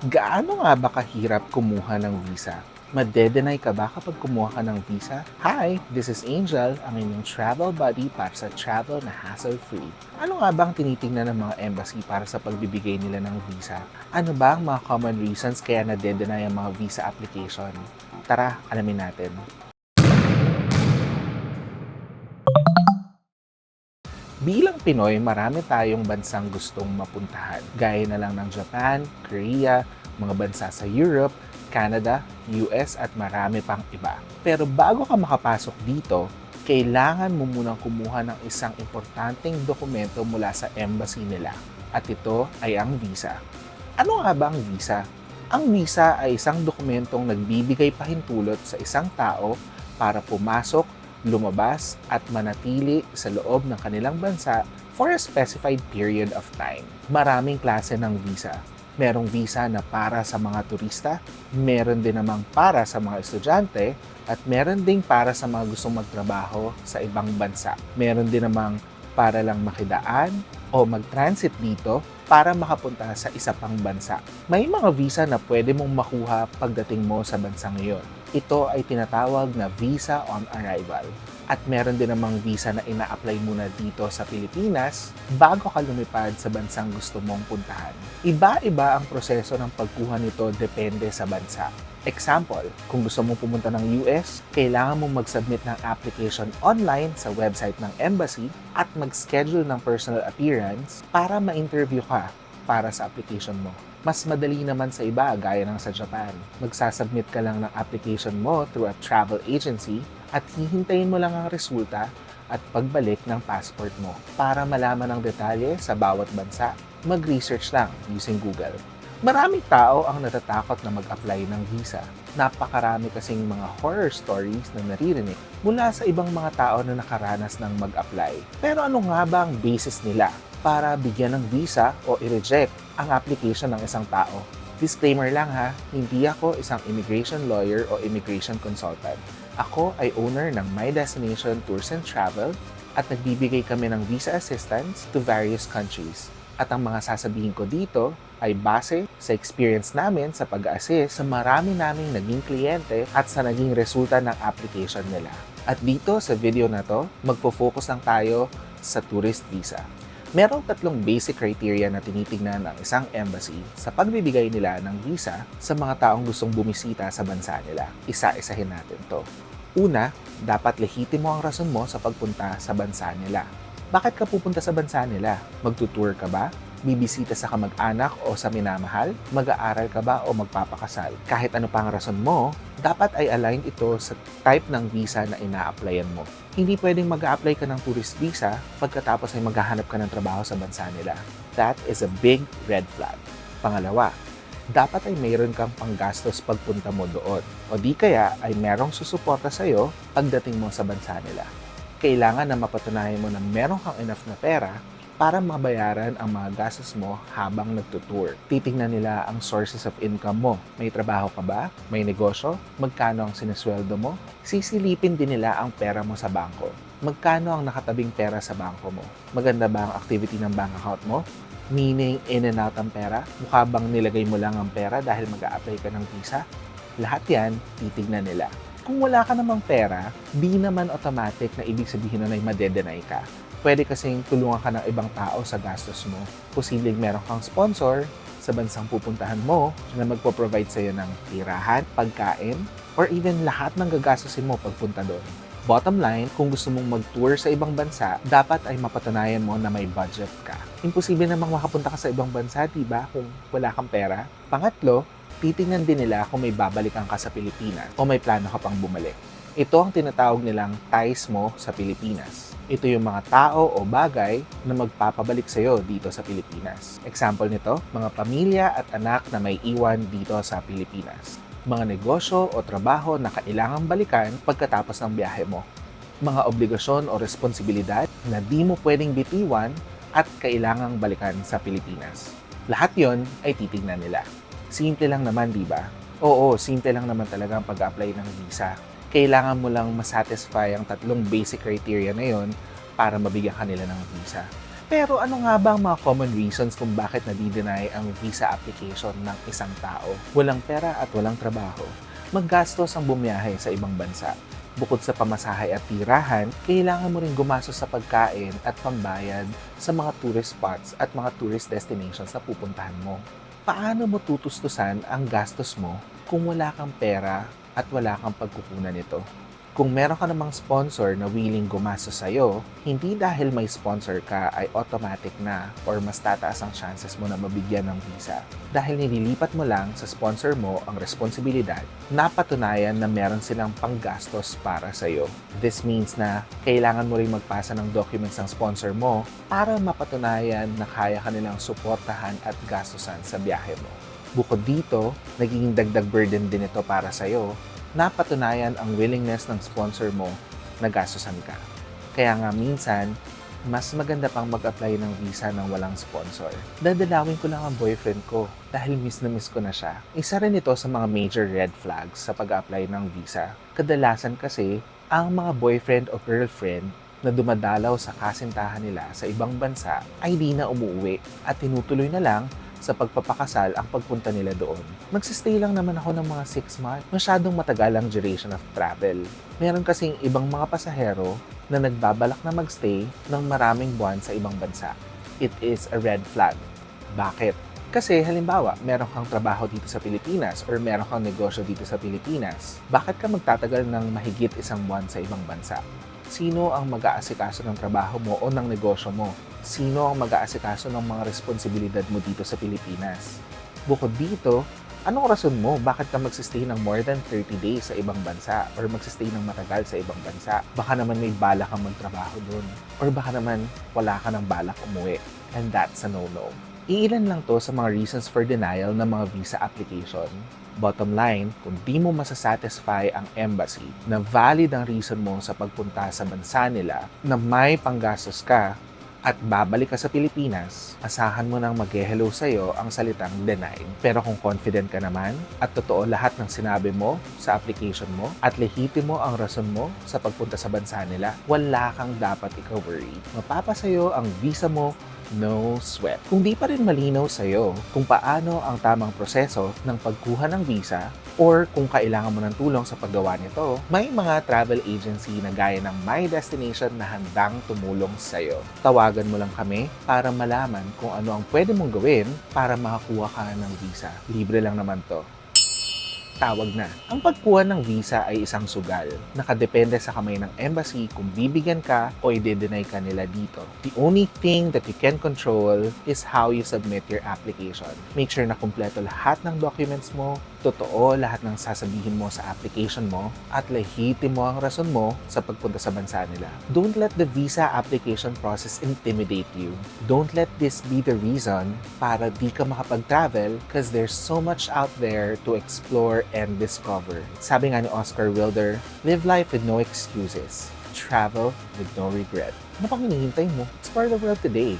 Gaano nga ba kahirap kumuha ng visa? Made-deny ka ba kapag kumuha ka ng visa? Hi, this is Angel, ang inyong travel buddy para sa travel na hassle-free. Ano nga ba ang tinitingnan ng mga embassy para sa pagbibigay nila ng visa? Ano ba ang mga common reasons kaya nade-deny ang mga visa application? Tara, alamin natin. Bilang Pinoy, marami tayong bansang gustong mapuntahan. Gaya na lang ng Japan, Korea, mga bansa sa Europe, Canada, US at marami pang iba. Pero bago ka makapasok dito, kailangan mo munang kumuha ng isang importanteng dokumento mula sa embassy nila. At ito ay ang visa. Ano nga ba ang visa? Ang visa ay isang dokumentong nagbibigay pahintulot sa isang tao para pumasok, lumabas at manatili sa loob ng kanilang bansa for a specified period of time. Maraming klase ng visa. Merong visa na para sa mga turista, meron din namang para sa mga estudyante, at meron ding para sa mga gustong magtrabaho sa ibang bansa. Meron din namang para lang makidaan o mag-transit dito para makapunta sa isa pang bansa. May mga visa na pwede mong makuha pagdating mo sa bansang iyon. Ito ay tinatawag na visa on arrival. At meron din namang visa na ina-apply muna dito sa Pilipinas bago ka lumipad sa bansang gusto mong puntahan. Iba-iba ang proseso ng pagkuha nito depende sa bansa. Example, kung gusto mong pumunta ng US, kailangan mong mag-submit ng application online sa website ng embassy at mag-schedule ng personal appearance para ma-interview ka para sa application mo. Mas madali naman sa iba, gaya ng sa Japan. Magsasubmit ka lang ng application mo through a travel agency at hihintayin mo lang ang resulta at pagbalik ng passport mo. Para malaman ang detalye sa bawat bansa, mag-research lang using Google. Maraming tao ang natatakot na mag-apply ng visa. Napakarami kasing mga horror stories na naririnig mula sa ibang mga tao na nakaranas ng mag-apply. Pero ano nga ba ang basis nila para bigyan ng visa o i-reject ang application ng isang tao? Disclaimer lang ha, hindi ako isang immigration lawyer o immigration consultant. Ako ay owner ng My Destination Tours and Travel at nagbibigay kami ng visa assistance to various countries. At ang mga sasabihin ko dito ay base sa experience namin sa pag-assist sa marami naming naging kliyente at sa naging resulta ng application nila. At dito sa video na to, magfo-focus lang tayo sa tourist visa. Merong tatlong basic criteria na tinitingnan ng isang embassy sa pagbibigay nila ng visa sa mga taong gustong bumisita sa bansa nila. Isa-isahin natin to. Una, dapat lehitimo ang rason mo sa pagpunta sa bansa nila. Bakit ka pupunta sa bansa nila? Magtutour ka ba? Bibisita sa kamag-anak o sa minamahal? Mag-aaral ka ba o magpapakasal? Kahit ano pang rason mo, dapat ay aligned ito sa type ng visa na ina-applyan mo. Hindi pwedeng mag-a-apply ka ng tourist visa pagkatapos ay maghahanap ka ng trabaho sa bansa nila. That is a big red flag. Pangalawa, dapat ay mayroon kang panggastos pagpunta mo doon. O di kaya ay merong susuporta sa'yo pagdating mo sa bansa nila. Kailangan na mapatunayan mo na meron kang enough na pera para mabayaran ang mga gastos mo habang nagtutour. Titingnan nila ang sources of income mo. May trabaho ka ba? May negosyo? Magkano ang sinesweldo mo? Sisilipin din nila ang pera mo sa bangko. Magkano ang nakatabing pera sa bangko mo? Maganda ba ang activity ng bank account mo? Meaning in and out ang pera? Mukha bang nilagay mo lang ang pera dahil mag-a-apply ka ng visa? Lahat yan, titignan nila. Kung wala ka namang pera, di naman automatic na ibig sabihin na ay made-deny ka. Pwede kasing tulungan ka ng ibang tao sa gastos mo. Posibleng meron kang sponsor sa bansang pupuntahan mo na magpo-provide sa'yo ng tirahan, pagkain, or even lahat ng gagastusin mo pagpunta doon. Bottom line, kung gusto mong mag-tour sa ibang bansa, dapat ay mapatunayan mo na may budget ka. Imposible namang makapunta ka sa ibang bansa, diba, kung wala kang pera. Pangatlo, titingnan din nila kung may babalikan ka sa Pilipinas o may plano ka pang bumalik. Ito ang tinatawag nilang ties mo sa Pilipinas. Ito yung mga tao o bagay na magpapabalik sa'yo dito sa Pilipinas. Example nito, mga pamilya at anak na may iwan dito sa Pilipinas. Mga negosyo o trabaho na kailangang balikan pagkatapos ng biyahe mo. Mga obligasyon o responsibilidad na di mo pwedeng bitiwan at kailangang balikan sa Pilipinas. Lahat yon ay titignan nila. Simple lang naman, di ba? Oo, simple lang naman talaga ang pag-apply ng visa. Kailangan mo lang masatisfy ang tatlong basic criteria na yon para mabigyan kanila ng visa. Pero ano nga ba ang mga common reasons kung bakit nadi-deny ang visa application ng isang tao? Walang pera at walang trabaho. Maggastos ang bumiyahe sa ibang bansa. Bukod sa pamasahe at tirahan, kailangan mo rin gumastos sa pagkain at pambayad sa mga tourist spots at mga tourist destinations na pupuntahan mo. Paano mo tutustusan ang gastos mo kung wala kang pera at wala kang pagkukunan nito? Kung meron ka namang sponsor na willing gumastos sa'yo, hindi dahil may sponsor ka ay automatic na or mas tataas ang chances mo na mabigyan ng visa. Dahil nililipat mo lang sa sponsor mo ang responsibilidad, napatunayan na meron silang panggastos para sa'yo. This means na kailangan mo rin magpasa ng documents ng sponsor mo para mapatunayan na kaya ka nilang suportahan at gastusan sa biyahe mo. Bukod dito, nagiging dagdag burden din ito para sa'yo, napatunayan ang willingness ng sponsor mo na gastusan ka. Kaya nga minsan, mas maganda pang mag-apply ng visa ng walang sponsor. Dadalawin ko lang ang boyfriend ko dahil miss na miss ko na siya. Isa rin ito sa mga major red flags sa pag-apply ng visa. Kadalasan kasi, ang mga boyfriend o girlfriend na dumadalaw sa kasintahan nila sa ibang bansa ay di na umuwi at tinutuloy na lang sa pagpapakasal ang pagpunta nila doon. Magsistay lang naman ako ng mga 6 months. Masyadong matagal ang duration of travel. Meron kasing ibang mga pasahero na nagbabalak na magstay ng maraming buwan sa ibang bansa. It is a red flag. Bakit? Kasi halimbawa, meron kang trabaho dito sa Pilipinas or meron kang negosyo dito sa Pilipinas. Bakit ka magtatagal ng mahigit 1 buwan sa ibang bansa? Sino ang mag-aasikaso ng trabaho mo o ng negosyo mo? Sino ang mag-aasikaso ng mga responsibilidad mo dito sa Pilipinas? Bukod dito, anong rason mo bakit ka magsistay ng more than 30 days sa ibang bansa or magsistay ng matagal sa ibang bansa? Baka naman may balak kang magtrabaho doon or baka naman wala ka ng balak umuwi. And that's a no-no. Iilan lang to sa mga reasons for denial ng mga visa application. Bottom line, kung di mo masasatisfy ang embassy na valid ang reason mo sa pagpunta sa bansa nila, na may panggastos ka at babalik ka sa Pilipinas, asahan mo nang mag-hello sa'yo ang salitang denied. Pero kung confident ka naman at totoo lahat ng sinabi mo sa application mo at lehitimo ang rason mo sa pagpunta sa bansa nila, wala kang dapat ika-worry. Mapapasayo ang visa mo, no sweat. Kung di pa rin malinaw sa'yo kung paano ang tamang proseso ng pagkuha ng visa or kung kailangan mo ng tulong sa paggawa nito, may mga travel agency na gaya ng My Destination na handang tumulong sa'yo. Tawagan mo lang kami para malaman kung ano ang pwede mong gawin para makakuha ka ng visa. Libre lang naman to. Tawag na. Ang pagkuha ng visa ay isang sugal. Nakadepende sa kamay ng embassy kung bibigyan ka o i-deny ka nila dito. The only thing that you can control is how you submit your application. Make sure na kumpleto lahat ng documents mo, totoo lahat ng sasabihin mo sa application mo, at lehitimo ang rason mo sa pagpunta sa bansa nila. Don't let the visa application process intimidate you. Don't let this be the reason para di ka makapag-travel because there's so much out there to explore and discover. Sabi nga ni Oscar Wilde, live life with no excuses. Travel with no regret. Ano pang hinihintay mo? Explore the world today.